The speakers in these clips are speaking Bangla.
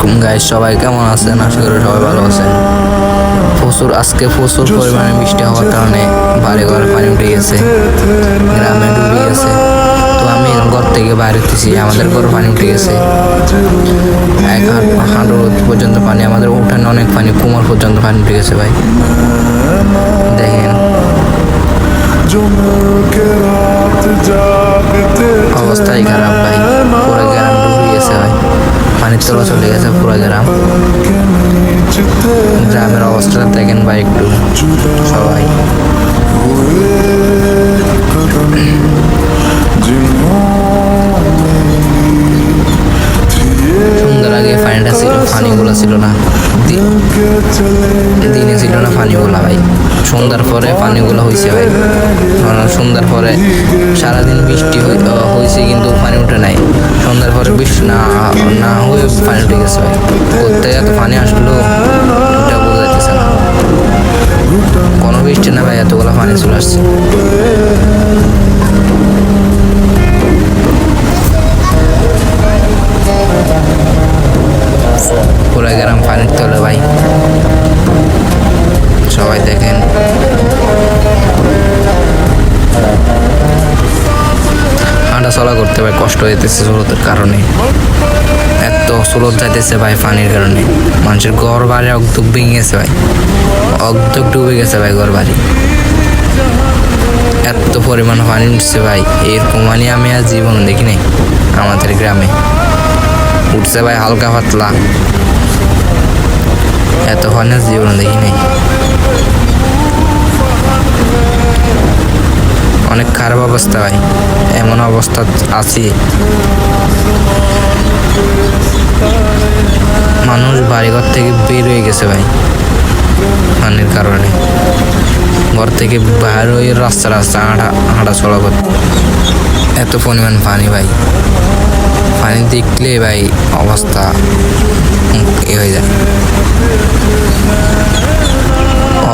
আলাইকুম গাইস, সবাই কেমন আছেন? আশা করি সবাই ভালো আছেন। আজকে প্রচুর পরিমাণে বৃষ্টি হওয়ার কারণে বাড়ি ঘরে পানি উঠে গেছে, গ্রামে ডুবে গেছে। তো আমি এখন ঘর থেকে বাইরে হতেছি, আমাদের ঘরে পানি উঠে গেছে। এক হাঁটু পর্যন্ত পানি, আমাদের উঠানে অনেক পানি, কোমর পর্যন্ত পানি উঠে গেছে ভাই। দেখেন অবস্থাই খারাপ ভাই, পুরো গ্রাম ডুবে গেছে ভাই, পানির তলা চলে গেছে পুরো গ্রাম। গ্রামের অবস্থাটা দেখেন ভাই একটু সবাই। সন্ধ্যার আগে পানিটা ছিল, পানিগুলো ছিল না, দিনে ছিল না পানিগুলা ভাই। সন্ধ্যার পরে পানিগুলো হয়েছে ভাই, সন্ধ্যার পরে সারাদিন বৃষ্টি হয়েছে কিন্তু পানি উঠে নাই। সন্ধ্যার পরে বৃষ্টি না হয়ে পানি উঠে গেছে ভাই। কোথায় এত পানি আসলো এটা বোঝা যাচ্ছে না, কোনো বৃষ্টি না ভাই, এতগুলো পানি চলে আসছে। পুরো গ্রাম পানির তলে ভাই, সবাই দেখেন। হাঁটা চলা করতে ভাই কষ্ট হইতেছে স্রোতের কারণে, এত স্রোত যাইতেছে ভাই পানির কারণে। মানুষের ঘর বাড়ি অর্ধেক ভেঙে গেছে ভাই, অর্ধেক ডুবে গেছে ভাই ঘর বাড়ি। এত পরিমাণ পানি উঠছে ভাই, এরকম পানি আমি আর জীবনে দেখি নাই আমাদের গ্রামে। উঠছে ভাই হালকা পাতলা, এত পানি আর জীবনে দেখি নাই। অনেক খারাপ অবস্থা ভাই, এমন অবস্থা আছি মানুষ বাড়িঘর থেকে বের হয়ে গেছে ভাই পানির কারণে। ঘর থেকে বাইরে হয়ে রাস্তা হাঁটা চলা করতে, এত পরিমাণ পানি ভাই। পানি দেখলে ভাই অবস্থা এ হয়ে যায়,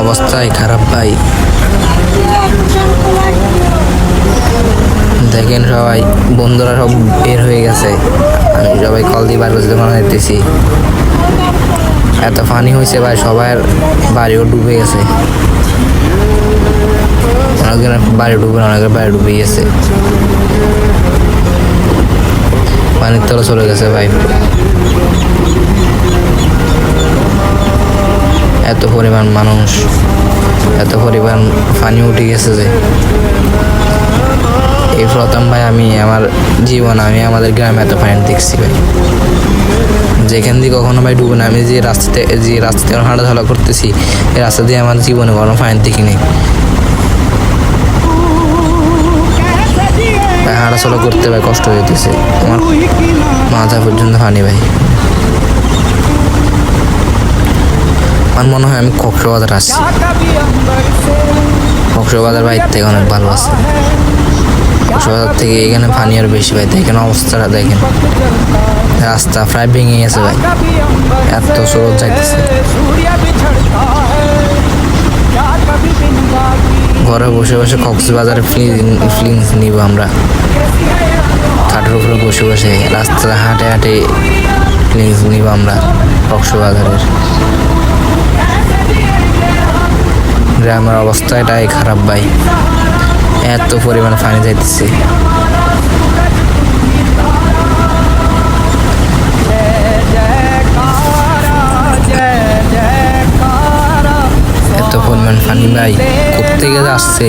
অবস্থাই খারাপ ভাই। দেখেন সবাই, বন্ধুরা সব বের হয়ে গেছে, আমি সবাই কল দিয়ে বার করতে বানাইতেছি। এত পানি হয়েছে ভাই, সবার বাড়িও ডুবে গেছে, অনেকের বাড়ি ডুবে, অনেকের বাড়ি ডুবে গেছে, পানির তলা চলে গেছে ভাই। এত পরিমাণ মানুষ, এত পরিমাণ পানি উঠে গেছে যে এই প্রথম ভাই আমি আমার জীবন, আমি আমাদের গ্রামে এত পানি দেখছি ভাই। যেখান দিয়ে কখনো ভাই ডুবে না, আমি যে রাস্তাতে হাঁটাচলা করতেছি, এই রাস্তা দিয়ে আমার জীবনে কোনো পানি দেখিনি। হাঁটাচলা করতে ভাই কষ্ট হইতেছে, আমার মাথা পর্যন্ত পানি ভাই। আমার মনে হয় আমি কক্সবাজার আসছি, কক্সবাজার বাইর থেকে অনেক ভালো আছে। কক্সবাজার থেকে এখানে পানি আর বেশি ভাই। দেখেন অবস্থাটা দেখেন, রাস্তা প্রায় ভেঙে গেছে ভাই, এত স্রোত যাইতেছে। ঘরে বসে বসে কক্সবাজারের ফিলিংস নিব আমরা, খাটের উপরে বসে বসে রাস্তা হাঁটে হাঁটে ফিলিংস নিব আমরা কক্সবাজারের। গ্রামের অবস্থা এটাই খারাপ ভাই, এত পরিমাণ পানি যাইতেছে। এত পরিমাণ পানি ভাই, কোথেকে আসছে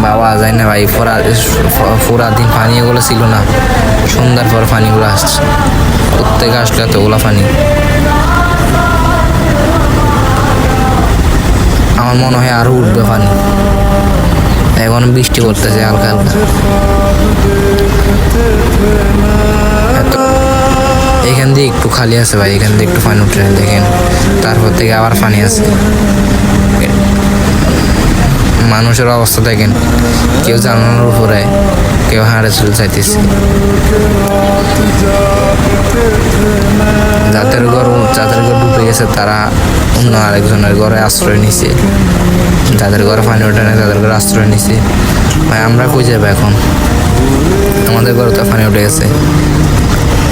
বাবা যায় না ভাই। পুরা দিন পানি এগুলো ছিল না, সন্ধ্যার পর পানিগুলো আসছে। কোথেকে আসলো এতগুলো পানি? আমার মনে হয় আরো উঠবে পানি, এখন বৃষ্টি পড়তেছে হালকা হালকা। এখান দিয়ে একটু খালি আছে ভাই, এখান দিয়ে একটু পানি উঠে দেখেন, তারপর থেকে আবার পানি আছে। মানুষের অবস্থা দেখেন, কেউ জানানোর উপরে, কেউ হাড়ে চলে যাইতেছে। যাদের ঘর ডুবে গেছে তারা অন্য আরেকজনের ঘরে আশ্রয় নিছে, যাদের ঘরে পানি ওঠে না তাদের ঘরে আশ্রয় নিছে। ভাই আমরা কই যাবো এখন? আমাদের ঘরে তো পানি উঠে গেছে।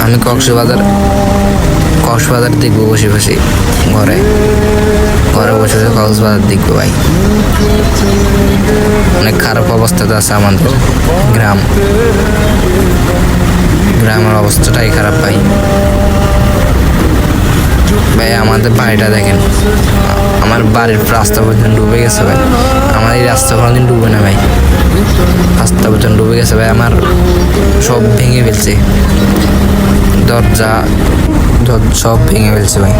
আমি কক্সবাজার কক্সবাজার দেখবো বসে বসে ঘরে ঘরে বসে বসে কক্সবাজার দেখবো ভাই। অনেক খারাপ অবস্থাতে আছে আমাদের গ্রামের অবস্থাটাই খারাপ ভাই। ভাই আমাদের বাড়িটা দেখেন, আমার বাড়ির রাস্তা পর্যন্ত ডুবে গেছে ভাই। আমার এই রাস্তা কোনোদিন ডুবে না ভাই, রাস্তা পর্যন্ত ডুবে গেছে ভাই। আমার সব ভেঙে ফেলছে, দরজা সব ভেঙে ফেলছে ভাই।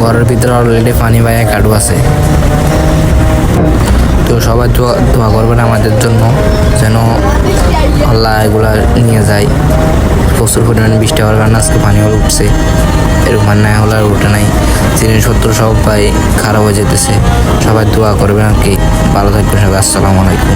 ঘরের ভিতরে অলরেডি পানি ভাই এক হাঁটু আছে। তো সবাই দোয়া করবেন আমাদের জন্য, যেন আল্লাহ এগুলা নিয়ে যায়। প্রচুর পরিমাণে বৃষ্টি হওয়ার কারণে আজকে পানি হল উঠছে, এরকম আর না হলে আর উঠে নাই। জিনিসপত্র সবাই খারাপ হয়ে যেতেছে। সবাই দোয়া করবেন আর কি। ভালো থাকবেন সবাই। আসসালামু আলাইকুম।